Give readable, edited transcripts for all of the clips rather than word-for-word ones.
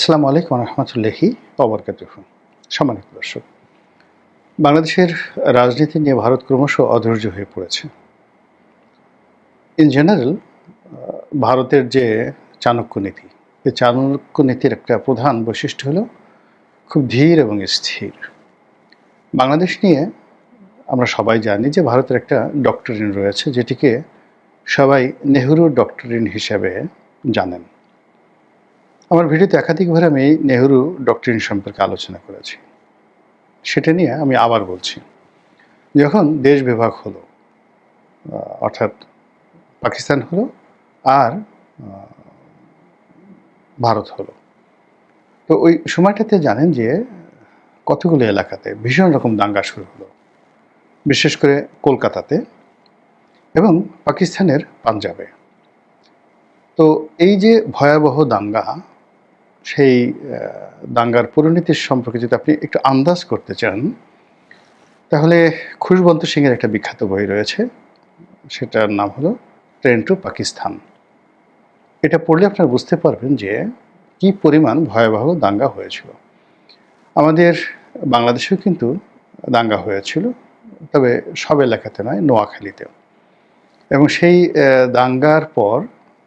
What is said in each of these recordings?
আসসালামু আলাইকুম রহমতুল্লাহি ওবরকাতুহু। সম্মানিত দর্শক, বাংলাদেশের রাজনীতি নিয়ে ভারত ক্রমশ অধৈর্য হয়ে পড়েছে। ইন জেনারেল ভারতের যে চাণক্য নীতি, এই চাণক্য নীতির একটা প্রধান বৈশিষ্ট্য হলো খুব ধীর এবং স্থির। বাংলাদেশ নিয়ে আমরা সবাই জানি যে ভারতের একটা ডক্টরিন রয়েছে, যেটিকে সবাই নেহরু ডক্টরিন হিসেবে জানেন। আমার ভিডিওতে একাধিকবার আমি নেহরু ডক্টরিন সম্পর্কে আলোচনা করেছি। সেটা নিয়ে আমি আবার বলছি। যখন দেশ বিভাগ হলো, অর্থাৎ পাকিস্তান হলো আর ভারত হলো, তো ওই সময়টাতে জানেন যে কতগুলো এলাকাতে ভীষণ রকম দাঙ্গা শুরু হলো, বিশেষ করে কলকাতাতে এবং পাকিস্তানের পাঞ্জাবে। তো এই যে ভয়াবহ দাঙ্গা, সেই দাঙ্গার পরিণতির সম্পর্কে যদি আপনি একটু আন্দাজ করতে চান, তাহলে খুশবন্ত সিংয়ের একটা বিখ্যাত বই রয়েছে, সেটার নাম হলো ট্রেন টু পাকিস্তান। এটা পড়লে আপনারা বুঝতে পারবেন যে কি পরিমাণ ভয়াবহ দাঙ্গা হয়েছিল। আমাদের বাংলাদেশেও কিন্তু দাঙ্গা হয়েছিল, তবে সব এলাকাতে নয়, নোয়াখালীতে। এবং সেই দাঙ্গার পর,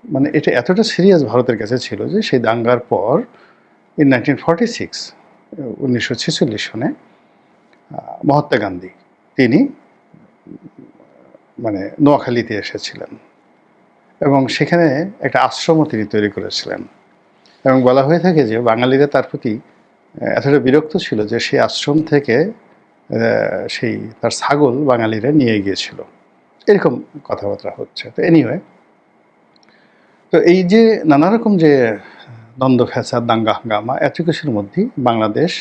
মানে এটা এতটা সিরিয়াস ভারতের কাছে ছিল যে সেই দাঙ্গার পর ইন 1946 সনে মহাত্মা গান্ধী তিনি মানে নোয়াখালীতে এসেছিলেন এবং সেখানে একটা আশ্রমও তিনি তৈরি করেছিলেন। এবং বলা হয়ে থাকে যে বাঙালিরা তার প্রতি এতটা বিরক্ত ছিল যে সেই আশ্রম থেকে সেই তার ছাগল বাঙালিরা নিয়ে গিয়েছিল, এরকম কথাবার্তা হচ্ছে। তো এনিওয়ে, তো এই যে নানা রকম যে দ্বন্দ্ব ফ্যাসাদ, দাঙ্গা হাঙ্গামা, এত কিছুর মধ্যেই বাংলাদেশ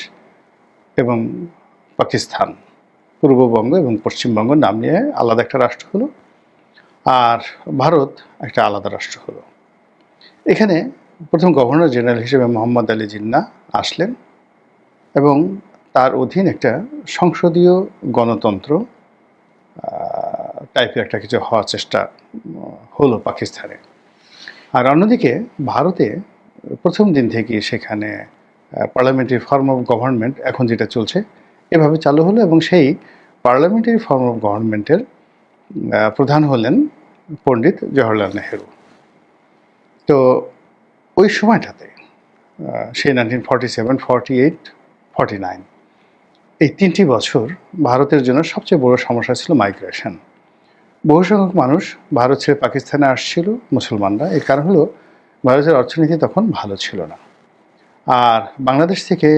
এবং পাকিস্তান, পূর্ববঙ্গ এবং পশ্চিমবঙ্গ নাম নিয়ে আলাদা একটা রাষ্ট্র হলো, আর ভারত একটা আলাদা রাষ্ট্র হলো। এখানে প্রথম গভর্নর জেনারেল হিসেবে মোহাম্মদ আলী জিন্নাহ আসলেন এবং তার অধীন একটা সংসদীয় গণতন্ত্র টাইপের একটা কিছু হওয়ার চেষ্টা হলো পাকিস্তানে। আর অন্যদিকে ভারতে প্রথম দিন থেকেই সেখানে পার্লামেন্টারি ফর্ম অফ গভর্নমেন্ট, এখন যেটা চলছে, এভাবে চালু হলো এবং সেই পার্লামেন্টারি ফর্ম অফ গভর্নমেন্টের প্রধান হলেন পণ্ডিত জওহরলাল নেহরু। তো ওই সময়টাতে সেই 1947, 48, 49, এই 3টি বছর ভারতের জন্য সবচেয়ে বড় সমস্যা ছিল মাইগ্রেশন। বহু সংখ্যক মানুষ ভারত ছেড়ে পাকিস্তানে আসছিল, মুসলমানরা। এর কারণ হলো ভারতের অর্থনীতি তখন ভালো ছিল না, আর বাংলাদেশ থেকে,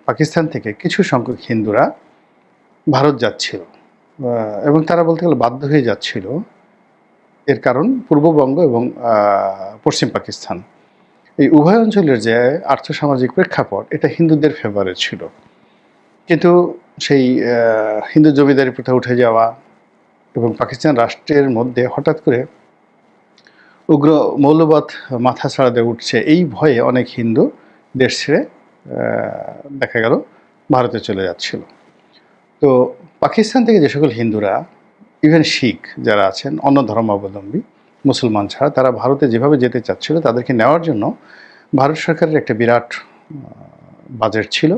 পাকিস্তান থেকে কিছু সংখ্যক হিন্দুরা ভারত যাচ্ছিল এবং তারা বলতে গেলে বাধ্য হয়ে যাচ্ছিল। এর কারণ পূর্ববঙ্গ এবং পশ্চিম পাকিস্তান, এই উভয় অঞ্চলের যে আর্থসামাজিক প্রেক্ষাপট, এটা হিন্দুদের ফেভারে ছিল। কিন্তু সেই হিন্দু জমিদারি প্রথা উঠে যাওয়া এবং পাকিস্তান রাষ্ট্রের মধ্যে হঠাৎ করে উগ্র মৌলবাদ মাথা ছাড়াতে উঠছে, এই ভয়ে অনেক হিন্দু দেশ ছেড়ে দেখা গেল ভারতে চলে যাচ্ছিল। তো পাকিস্তান থেকে যে সকল হিন্দুরা, ইভেন শিখ যারা আছেন, অন্য ধর্মাবলম্বী মুসলমান ছাড়া, তারা ভারতে যেভাবে যেতে চাচ্ছিল, তাদেরকে নেওয়ার জন্য ভারত সরকারের একটা বিরাট বাজেট ছিল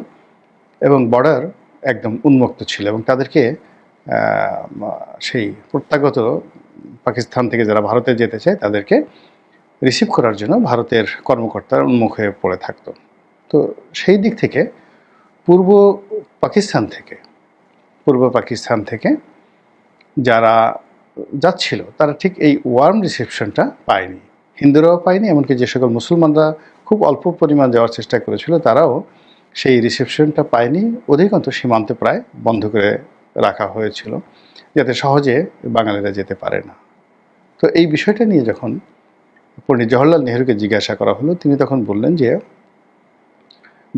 এবং বর্ডার একদম উন্মুক্ত ছিল এবং তাদেরকে সেই প্রত্যাগত পাকিস্তান থেকে যারা ভারতে যেতে চায় তাদেরকে রিসিভ করার জন্য ভারতের কর্মকর্তারা উন্মুখ হয়ে পড়ে থাকতো। তো সেই দিক থেকে পূর্ব পাকিস্তান থেকে যারা যাচ্ছিল, তারা ঠিক এই ওয়ার্ম রিসেপশনটা পায়নি, হিন্দুরাও পায়নি, এমনকি যে সকল মুসলমানরা খুব অল্প পরিমাণ যাওয়ার চেষ্টা করেছিল, তারাও সেই রিসেপশনটা পায়নি। অধিকাংশ সীমান্তে প্রায় বন্ধ করে রাখা হয়েছিল, যাতে সহজে বাঙালিরা যেতে পারে না। তো এই বিষয়টা নিয়ে যখন পণ্ডিত জওহরলাল নেহরুকে জিজ্ঞাসা করা হলো, তিনি তখন বললেন যে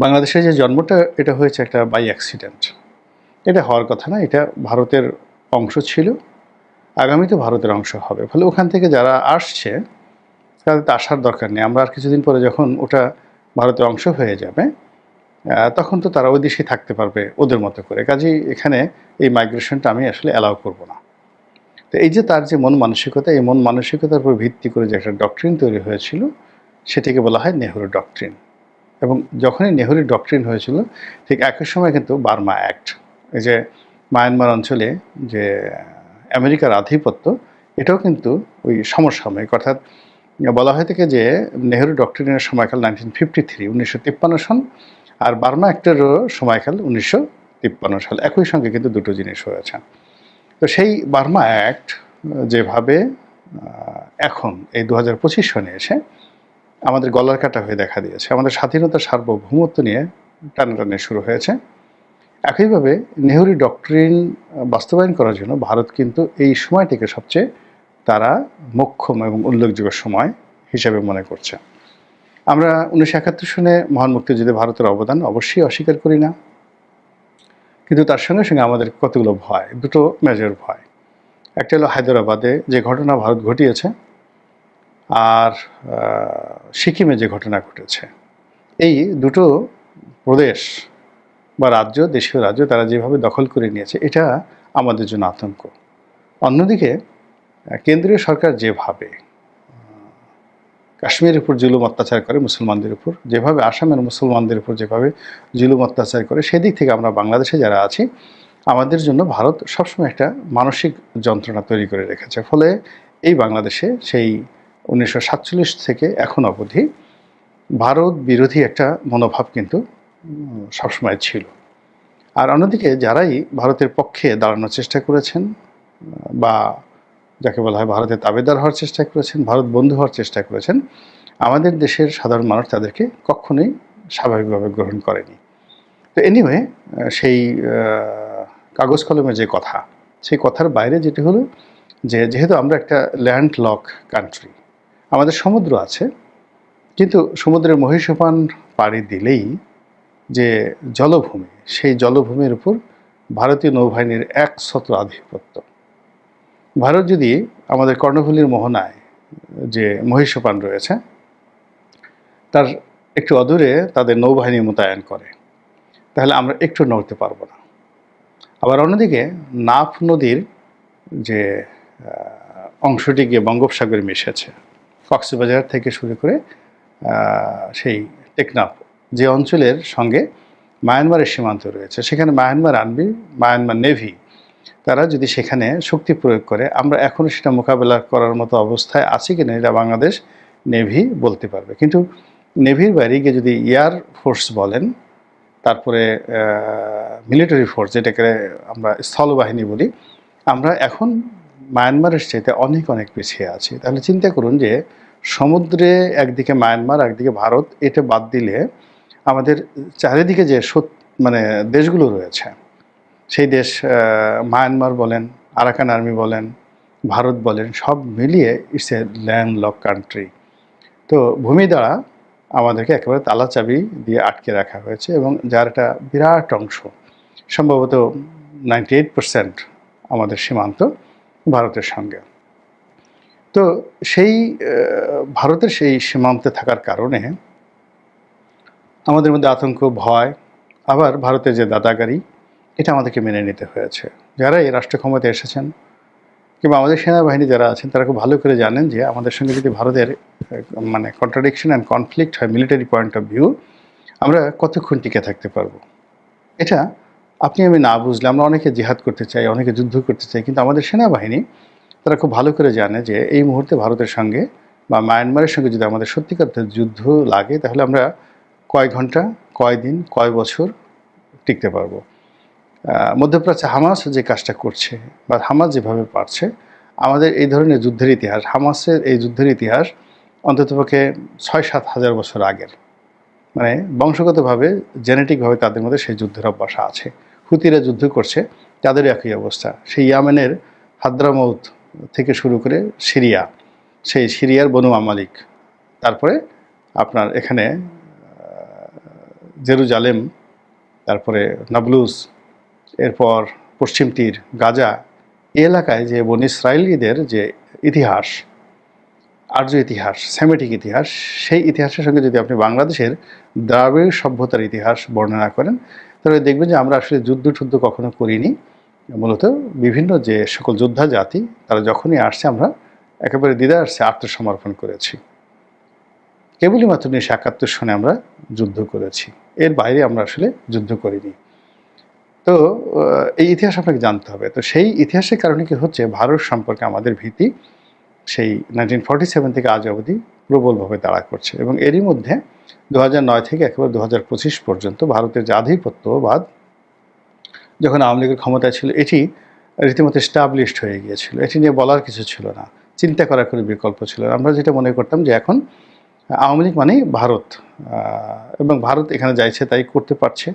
বাংলাদেশের যে জন্মটা, এটা হয়েছে একটা বাই অ্যাক্সিডেন্ট, এটা হওয়ার কথা না, এটা ভারতের অংশ ছিল, আগামীতে ভারতের অংশ হবে। ফলে ওখান থেকে যারা আসছে তাদের তো আসার দরকার নেই, আমরা আর কিছুদিন পরে যখন ওটা ভারতের অংশ হয়ে যাবে, তখন তো তারা ওই দেশেই থাকতে পারবে ওদের মতো করে, কাজেই এখানে এই মাইগ্রেশনটা আমি আসলে অ্যালাউ করব না। তো এই যে তার যে মন মানসিকতা, এই মন মানসিকতার উপর ভিত্তি করে যে একটা ডক্ট্রিন তৈরি হয়েছিল, সেটিকে বলা হয় নেহরু ডক্ট্রিন। এবং যখনই নেহরু ডক্ট্রিন হয়েছিল ঠিক একই সময় কিন্তু বার্মা অ্যাক্ট, এই যে মায়ানমার অঞ্চলে যে আমেরিকার আধিপত্য, এটাও কিন্তু ওই সমসাময়িক, অর্থাৎ বলা হয়ে থাকে যে নেহরু ডক্ট্রিনের সময়কাল 1953 সন, আর বার্মা অ্যাক্টেরও সময়কাল 1953 সাল, একই সঙ্গে কিন্তু দুটো জিনিস হয়েছে। তো সেই বার্মা অ্যাক্ট যেভাবে এখন এই 2025 সনে এসে আমাদের গলার কাটা হয়ে দেখা দিয়েছে, আমাদের স্বাধীনতা সার্বভৌমত্ব নিয়ে টানাটানি শুরু হয়েছে, একইভাবে নেহরু ডক্ট্রিন বাস্তবায়ন করার জন্য ভারত কিন্তু এই সময়টিকে সবচেয়ে তারা মোক্ষম এবং উল্লেখযোগ্য সময় হিসেবে মনে করছে। আমরা 1971 সনে মহান মুক্তিযুদ্ধে ভারতের অবদান অবশ্যই অস্বীকার করি না, কিন্তু তার সঙ্গে সঙ্গে আমাদের কতগুলো ভয়, দুটো মেজর ভয়। একটা হলো হায়দ্রাবাদে যে ঘটনা ভারত ঘটিয়েছে, আর সিকিমে যে ঘটনা ঘটেছে। এই দুটো প্রদেশ বা রাজ্য, দেশীয় রাজ্য, তারা যেভাবে দখল করে নিয়েছে, এটা আমাদের জন্য আতঙ্ক। অন্যদিকে কেন্দ্রীয় সরকার যেভাবে কাশ্মীরের উপর জুলুম অত্যাচার করে মুসলমানদের উপর, যেভাবে আসামের মুসলমানদের উপর যেভাবে জুলুম অত্যাচার করে, সেদিক থেকে আমরা বাংলাদেশে যারা আছি, আমাদের জন্য ভারত সবসময় একটা মানসিক যন্ত্রণা তৈরি করে রেখেছে। ফলে এই বাংলাদেশে সেই 1947 থেকে এখন অবধি ভারত বিরোধী একটা মনোভাব কিন্তু সবসময় ছিল। আর অন্যদিকে যারাই ভারতের পক্ষে দাঁড়ানোর চেষ্টা করেছেন বা যাকে বলা হয় ভারতের তাবেদার হওয়ার চেষ্টা করেছেন, ভারত বন্ধু হওয়ার চেষ্টা করেছেন, আমাদের দেশের সাধারণ মানুষ তাদেরকে কখনোই স্বাভাবিকভাবে গ্রহণ করেনি। তো এনিওয়ে, সেই কাগজ কলমের যে কথা, সেই কথার বাইরে যেটি হলো যে যেহেতু আমরা একটা ল্যান্ড লক কান্ট্রি, আমাদের সমুদ্র আছে, কিন্তু সমুদ্রের মহীসোপান পাড়ি দিলেই যে জলভূমি, সেই জলভূমির উপর ভারতীয় নৌবাহিনীর একছত্র আধিপত্য। ভারত যদি আমাদের কর্ণফুলীর মোহনায় যে মহীসোপান রয়েছে তার একটু অদূরে তাদের নৌবাহিনী মোতায়েন করে, তাহলে আমরা একটু নড়তে পারবো না। আবার অন্যদিকে নাফ নদীর যে অংশটি গিয়ে বঙ্গোপসাগরে মিশেছে, কক্সবাজার থেকে শুরু করে সেই টেকনাফ যে অঞ্চলের সঙ্গে মায়ানমারের সীমান্ত রয়েছে, সেখানে মায়ানমার আর্মি, মায়ানমার নেভি, তারা যদি সেখানে শক্তি প্রয়োগ করে, আমরা এখনও সেটা মোকাবেলা করার মতো অবস্থায় আছি কিনা এটা বাংলাদেশ নেভি বলতে পারবে। কিন্তু নেভির বাইরে গিয়ে যদি এয়ার ফোর্স বলেন, তারপরে মিলিটারি ফোর্স, যেটাকে আমরা স্থলবাহিনী বলি, আমরা এখন মায়ানমারের চাইতে অনেক অনেক পিছিয়ে আছি। তাহলে চিন্তা করুন যে সমুদ্রে একদিকে মায়ানমার, একদিকে ভারত, এটা বাদ দিলে আমাদের চারিদিকে যে মানে দেশগুলো রয়েছে, সেই দেশ মায়ানমার বলেন, আরাকান আর্মি বলেন, ভারত বলেন, সব মিলিয়ে it's a land lock country. তো ভূমি দ্বারা আমাদেরকে একেবারে তালা চাবি দিয়ে আটকে রাখা হয়েছে, এবং যার একটা বিরাট অংশ, সম্ভবত 98% আমাদের সীমান্ত ভারতের সঙ্গে। তো সেই ভারতের সেই সীমান্তে থাকার কারণে আমাদের মধ্যে আতঙ্ক, ভয়, আবার ভারতের যে দাদাগারি, এটা আমাদেরকে মেনে নিতে হয়েছে। যারা এই রাষ্ট্র ক্ষমতায় এসেছেন কিংবা আমাদের সেনাবাহিনী যারা আছেন, তারা খুব ভালো করে জানেন যে আমাদের সঙ্গে যদি ভারতের মানে কন্ট্রাডিকশন অ্যান্ড কনফ্লিক্ট হয় মিলিটারি পয়েন্ট অফ ভিউ, আমরা কতক্ষণ টিকে থাকতে পারবো। এটা আপনি আমি না বুঝলে, আমরা অনেকে জিহাদ করতে চাই, অনেকে যুদ্ধ করতে চাই, কিন্তু আমাদের সেনাবাহিনী তারা খুব ভালো করে জানে যে এই মুহূর্তে ভারতের সঙ্গে বা মায়ানমারের সঙ্গে যদি আমাদের সত্যিকার যুদ্ধ লাগে, তাহলে আমরা কয় ঘন্টা, কয় দিন, কয় বছর টিকতে পারবো। মধ্যপ্রাচ্যে হামাস যে কাজটা করছে বা হামাস যেভাবে পারছে, আমাদের এই ধরনের যুদ্ধের ইতিহাস, হামাসের এই যুদ্ধের ইতিহাস অন্ততপক্ষে 6-7 হাজার বছর আগের, মানে বংশগতভাবে, জেনেটিকভাবে তাদের মধ্যে সেই যুদ্ধের অভ্যাস আছে। হুতিরা যুদ্ধ করছে, তাদের একই অবস্থা। সেই ইয়ামেনের হাদ্রামৌত থেকে শুরু করে সিরিয়া, সেই সিরিয়ার বনু মামালিক, তারপরে আপনার এখানে জেরুজালেম, তারপরে নাবলুস, এরপর পশ্চিম তীর, গাজা, এই এলাকায় যে বনি ইসরায়েলিদের যে ইতিহাস, আর্য ইতিহাস, সেমেটিক ইতিহাস, সেই ইতিহাসের সঙ্গে যদি আপনি বাংলাদেশের দ্রাবিড় সভ্যতার ইতিহাস বর্ণনা করেন, তাহলে দেখবেন যে আমরা আসলে যুদ্ধ কখনো করিনি। মূলত বিভিন্ন যে সকল যোদ্ধা জাতি, তারা যখনই আসছে, আমরা একেবারে দ্বিধা আসছে আত্মসমর্পণ করেছি। কেবলই মাত্র 1971 সনে আমরা যুদ্ধ করেছি, এর বাইরে আমরা আসলে যুদ্ধ করিনি। তো এই ইতিহাস আপনাকে জানতে হবে। তো সেই ইতিহাসের কারণে কি হচ্ছে, ভারত সম্পর্কে আমাদের ভীতি সেই 1947 থেকে আজ অবধি প্রবলভাবে তাড়া করছে। এবং এরই মধ্যে 2009 থেকে একেবারে 2025 পর্যন্ত ভারতের যে আধিপত্যবাদ, যখন আওয়ামী লীগের ক্ষমতায় ছিল, এটি রীতিমতো এস্টাবলিশড হয়ে গিয়েছিল। এটি নিয়ে বলার কিছু ছিল না, চিন্তা করার কোনো বিকল্প ছিল না। আমরা যেটা মনে করতাম যে এখন আওয়ামী লীগ মানেই ভারত, এবং ভারত এখানে যা ইচ্ছে তাই করতে পারছে,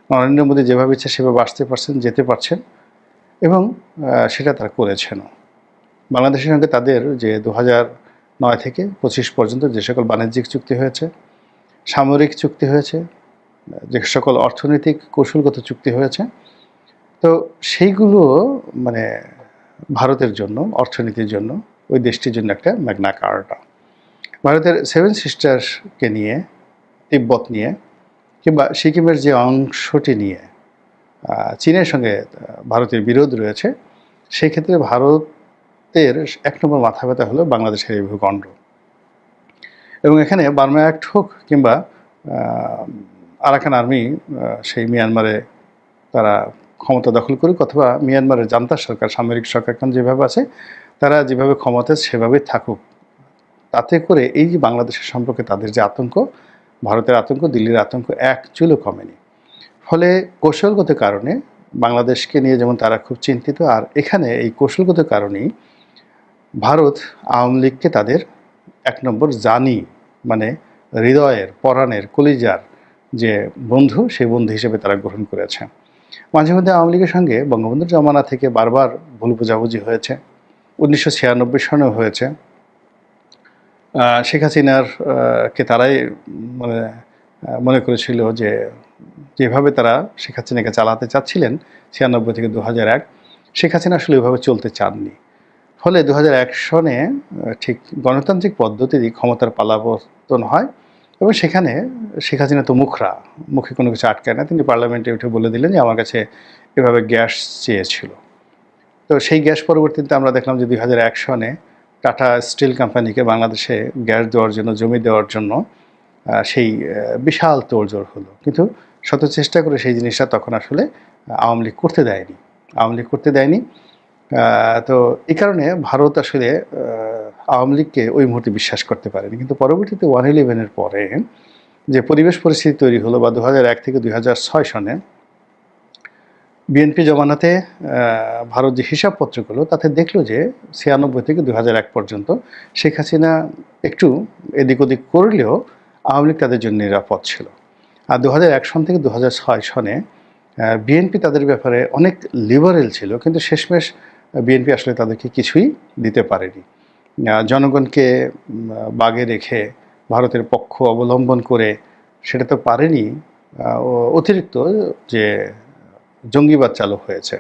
নরেন্দ্র মোদী যেভাবে ইচ্ছে সেভাবে আসতে পারছেন, যেতে পারছেন, এবং সেটা তারা করেছেনও। বাংলাদেশের সঙ্গে তাদের যে 2009 থেকে 25 পর্যন্ত যে সকল বাণিজ্যিক চুক্তি হয়েছে, সামরিক চুক্তি হয়েছে, যে সকল অর্থনৈতিক কৌশলগত চুক্তি হয়েছে, তো সেইগুলো মানে ভারতের জন্য, অর্থনীতির জন্য, ওই দেশটির জন্য একটা ম্যাগনা কার্টা। ভারতের সেভেন সিস্টার্সকে নিয়ে, তিব্বত নিয়ে, কিংবা সিকিমের যে অংশটি নিয়ে চীনের সঙ্গে ভারতের বিরোধ রয়েছে, সেই ক্ষেত্রে ভারতের এক নম্বর মাথা ব্যথা হলো বাংলাদেশের এই ভূখণ্ড। এবং এখানে বার্মা অ্যাক্ট হোক কিংবা আরাকান আর্মি সেই মিয়ানমারে তারা ক্ষমতা দখল করুক, অথবা মিয়ানমারের জান্তা সরকার, সামরিক সরকার এখন যেভাবে আছে, তারা যেভাবে ক্ষমতায় সেভাবে থাকুক, তাতে করে এই যে বাংলাদেশের সম্পর্কে তাদের যে আতঙ্ক, ভারতের আতঙ্ক, দিল্লির আতঙ্ক এক চুলও কমেনি। ফলে কৌশলগত কারণে বাংলাদেশকে নিয়ে যেমন তারা খুব চিন্তিত, আর এখানে এই কৌশলগত কারণেই ভারত আওয়ামী লীগকে তাদের এক নম্বর জানি, মানে হৃদয়ের, পরাণের, কলিজার যে বন্ধু, সেই বন্ধু হিসেবে তারা গ্রহণ করেছে। মাঝে মধ্যে আওয়ামী লীগের সঙ্গে বঙ্গবন্ধুর জমানা থেকে বারবার ভুল বোঝাবুঝি হয়েছে, 1996 সনেও হয়েছে। শেখ হাসিনার কে তারাই মানে মনে করেছিল যে যেভাবে তারা শেখ হাসিনাকে চালাতে চাচ্ছিলেন 96 থেকে 2001, শেখ হাসিনা আসলে ওইভাবে চলতে চাননি। ফলে 2001 সনে ঠিক গণতান্ত্রিক পদ্ধতিরই ক্ষমতার পালাবর্তন হয়, এবং সেখানে শেখ হাসিনা তো মুখে কোনো কিছু আটকায় না, তিনি পার্লামেন্টে উঠে বলে দিলেন যে আমার কাছে এভাবে গ্যাস চেয়েছিল। তো সেই গ্যাস পরবর্তীতে আমরা দেখলাম যে 2001 সনে টাটা স্টিল কোম্পানিকে বাংলাদেশে গ্যাস দেওয়ার জন্য, জমি দেওয়ার জন্য সেই বিশাল তোড়জোড় হলো। কিন্তু শত চেষ্টা করে সেই জিনিসটা তখন আসলে আওয়ামী লীগ করতে দেয়নি। তো এই কারণে ভারত আসলে আওয়ামী লীগকে ওই মুহূর্তে বিশ্বাস করতে পারেনি। কিন্তু পরবর্তীতে 111-এর পরে যে পরিবেশ পরিস্থিতি তৈরি হলো, বা 2001 থেকে 2006 সনে বিএনপি জমানাতে ভারত যে হিসাবপত্রগুলো, তাতে দেখলো যে 96 থেকে 2001 পর্যন্ত শেখ হাসিনা একটু এদিক ওদিক করলেও আওয়ামী লীগ তাদের জন্য নিরাপদ ছিল। আর 2001 সন থেকে 2006 সনে বিএনপি তাদের ব্যাপারে অনেক লিবারেল ছিল, কিন্তু শেষমেশ বিএনপি আসলে তাদেরকে কিছুই দিতে পারেনি। জনগণকে বাগে রেখে, ভারতের পক্ষ অবলম্বন করে সেটা তো পারেনি। অতিরিক্ত যে জঙ্গিবাদ চালু হয়েছে,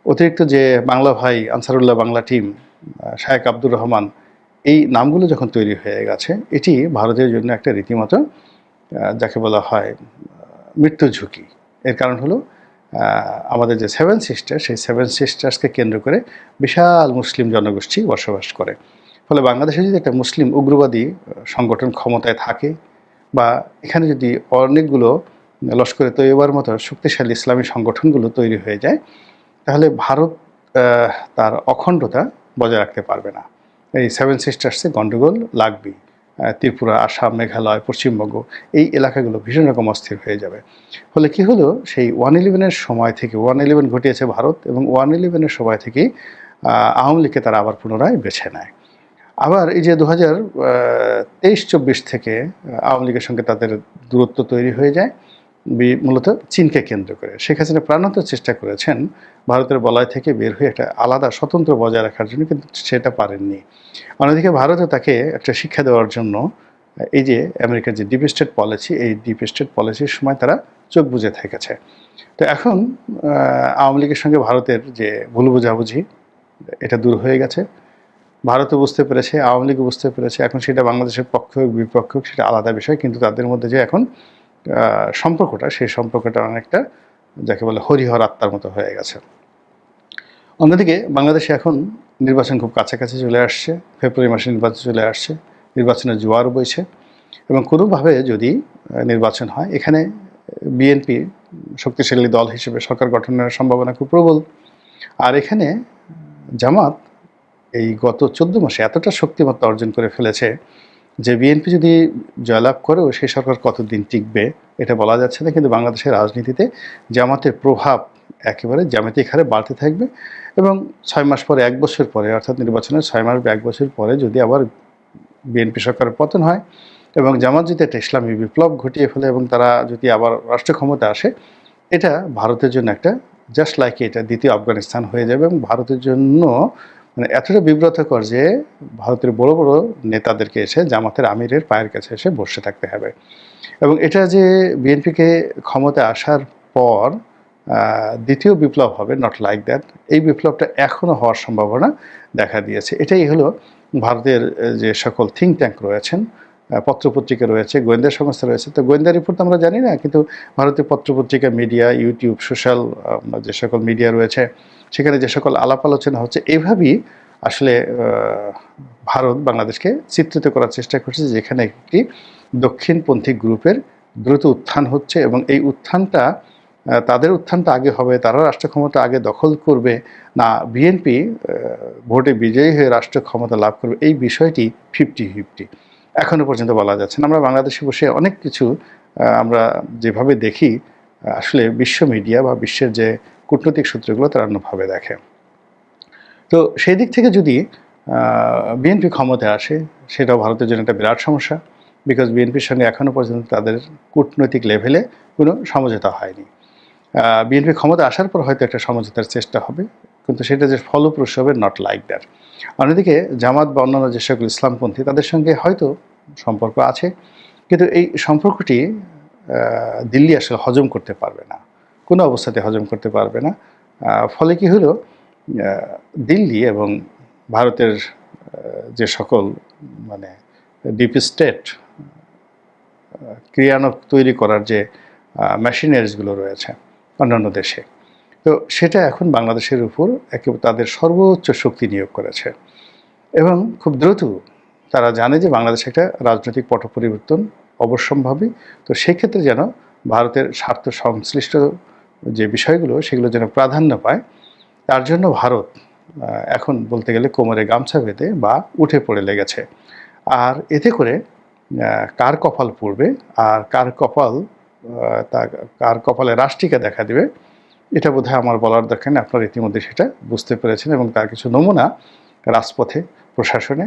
অতিরিক্ত যে বাংলা ভাই, আনসারুল্লাহ বাংলা টিম, শায়েক আব্দুর রহমান, এই নামগুলো যখন তৈরি হয়ে গেছে, এটি ভারতের জন্য একটা রীতিমতো যাকে বলা হয় মৃত্যু ঝুঁকি। এর কারণ হলো আমাদের যে সেভেন সিস্টার, সেই সেভেন সিস্টার্সকে কেন্দ্র করে বিশাল মুসলিম জনগোষ্ঠী বসবাস করে। ফলে বাংলাদেশে যদি একটা মুসলিম উগ্রবাদী সংগঠন ক্ষমতায় থাকে, বা এখানে যদি অনেকগুলো লস্করে তৈয়বার মতো শক্তিশালী ইসলামী সংগঠনগুলো তৈরি হয়ে যায়, তাহলে ভারত তার অখণ্ডতা বজায় রাখতে পারবে না। এই সেভেন সিস্টার্সে গণ্ডগোল লাগবেই। ত্রিপুরা, আসাম, মেঘালয়, পশ্চিমবঙ্গ, এই এলাকাগুলো ভীষণ রকম অস্থির হয়ে যাবে। ফলে কি হলো, সেই 111-এর সময় থেকে, 111 ঘটিয়েছে ভারত, এবং 111-এর সময় থেকেই আওয়ামী লীগকে তারা আবার পুনরায় বেছে নেয়। আবার এই যে 2023-24 থেকে আওয়ামী লীগের সঙ্গে তাদের দূরত্ব তৈরি হয়ে যায়, মূলত চীনকে কেন্দ্র করে। শেখ হাসিনা প্রাণান্ত চেষ্টা করেছেন ভারতের বলয় থেকে বের হয়ে একটা আলাদা স্বতন্ত্র বজায় রাখার জন্য, কিন্তু সেটা পারেননি। অন্যদিকে ভারতও তাকে একটা শিক্ষা দেওয়ার জন্য এই যে আমেরিকার যে ডিপ স্টেট পলিসি, এই ডিপ স্টেট পলিসির সময় তারা চোখ বুজে থেকেছে। তো এখন আওয়ামী লীগের সঙ্গে ভারতের যে ভুল বোঝাবুঝি, এটা দূর হয়ে গেছে। ভারতও বুঝতে পেরেছে, আওয়ামী লীগও বুঝতে পেরেছে। এখন সেটা বাংলাদেশের পক্ষ হোক, বিপক্ষ হোক, সেটা আলাদা বিষয়, কিন্তু তাদের মধ্যে যে এখন সম্পর্কটা, সেই সম্পর্কটা অনেকটা যাকে বলে হরিহর আত্মার মতো হয়ে গেছে। অন্যদিকে বাংলাদেশে এখন নির্বাচন খুব কাছাকাছি চলে আসছে, ফেব্রুয়ারি মাসে নির্বাচন চলে আসছে, নির্বাচনের জোয়ার বইছে। এবং কোনোভাবে যদি নির্বাচন হয়, এখানে বিএনপি শক্তিশালী দল হিসেবে সরকার গঠনের সম্ভাবনা খুব প্রবল। আর এখানে জামাত এই গত 14 মাসে এতটা শক্তিমত্তা অর্জন করে ফেলেছে যে বিএনপি যদি জয়লাভ করেও সেই সরকার কতদিন টিকবে এটা বলা যাচ্ছে না, কিন্তু বাংলাদেশের রাজনীতিতে জামাতের প্রভাব একেবারে জ্যামিতিক হারে বাড়তে থাকবে। এবং 6 মাস পরে, 1 বছর পরে, অর্থাৎ নির্বাচনের 6 মাস বা 1 বছর পরে যদি আবার বিএনপি সরকারের পতন হয় এবং জামাত যদি একটা ইসলামী বিপ্লব ঘটিয়ে ফেলে এবং তারা যদি আবার রাষ্ট্র ক্ষমতা আসে, এটা ভারতের জন্য একটা জাস্ট লাইক এটা দ্বিতীয় আফগানিস্তান হয়ে যাবে এবং ভারতের জন্য মানে এতটা বিব্রতকর যে ভারতের বড় বড় নেতাদেরকে এসে জামাতের আমিরের পায়ের কাছে এসে বসে থাকতে হবে। এবং এটা যে বিএনপিকে ক্ষমতায় আসার পর দ্বিতীয় বিপ্লব হবে, নট লাইক দ্যাট, এই বিপ্লবটা এখনও হওয়ার সম্ভাবনা দেখা দিয়েছে। এটাই হলো ভারতের যে সকল থিঙ্ক ট্যাঙ্ক রয়েছেন, পত্রপত্রিকা রয়েছে, গোয়েন্দা সংস্থা রয়েছে। তো গোয়েন্দা রিপোর্ট আমরা জানি না, কিন্তু ভারতের পত্রপত্রিকা, মিডিয়া, ইউটিউব, সোশ্যাল যে সকল মিডিয়া রয়েছে সেখানে যে সকল আলাপ আলোচনা হচ্ছে, এইভাবেই আসলে ভারত বাংলাদেশকে চিত্রিত করার চেষ্টা করছে, যেখানে একটি দক্ষিণপন্থী গ্রুপের দ্রুত উত্থান হচ্ছে এবং এই উত্থানটা তাদের উত্থানটা আগে হবে, তারা রাষ্ট্র ক্ষমতা আগে দখল করবে না বিএনপি ভোটে বিজয়ী হয়ে রাষ্ট্র ক্ষমতা লাভ করবে, এই বিষয়টি 50-50 এখনও পর্যন্ত বলা যাচ্ছে না। আমরা বাংলাদেশে বসে অনেক কিছু আমরা যেভাবে দেখি, আসলে বিশ্ব মিডিয়া বা বিশ্বের যে কূটনৈতিক সূত্রগুলো তারা অন্যভাবে দেখে। তো সেই দিক থেকে যদি বিএনপি ক্ষমতায় আসে, সেটাও ভারতের জন্য একটা বিরাট সমস্যা, বিকজ বিএনপির সঙ্গে এখনও পর্যন্ত তাদের কূটনৈতিক লেভেলে কোনো সমঝোতা হয়নি। বিএনপি ক্ষমতা আসার পর হয়তো একটা সমঝোতার চেষ্টা হবে, কিন্তু সেটা যে ফলপ্রসূ হবে, নট লাইক দ্যাট। অন্যদিকে জামাত বা অন্যান্য যে সকল ইসলামপন্থী তাদের সঙ্গে হয়তো সম্পর্ক আছে, কিন্তু এই সম্পর্কটি দিল্লি আসলে হজম করতে পারবে না, কোনো অবস্থাতে হজম করতে পারবে না। ফলে কি হলো, দিল্লি এবং ভারতের যে সকল মানে ডিপ স্টেট ক্রিয়ানক তৈরি করার যে মেশিনারিজগুলো রয়েছে অন্যান্য দেশে, তো সেটা এখন বাংলাদেশের উপর একেবারে তাদের সর্বোচ্চ শক্তি নিয়োগ করেছে এবং খুব দ্রুত তারা জানে যে বাংলাদেশে একটা রাজনৈতিক পট পরিবর্তন অবশ্যম্ভাবী। তো সেক্ষেত্রে যেন ভারতের স্বার্থ সংশ্লিষ্ট যে বিষয়গুলো সেগুলো যেন প্রাধান্য পায়, তার জন্য ভারত এখন বলতে গেলে কোমরে গামছা বেঁধে বা উঠে পড়ে লেগেছে। আর এতে করে কার কপাল পড়বে আর কার কপালে রাষ্ট্রিকা দেখা দেবে, এটা বোধহয় আমার বলার দরকার নেই, আপনারা ইতিমধ্যে সেটা বুঝতে পেরেছেন এবং তার কিছু নমুনা রাজপথে, প্রশাসনে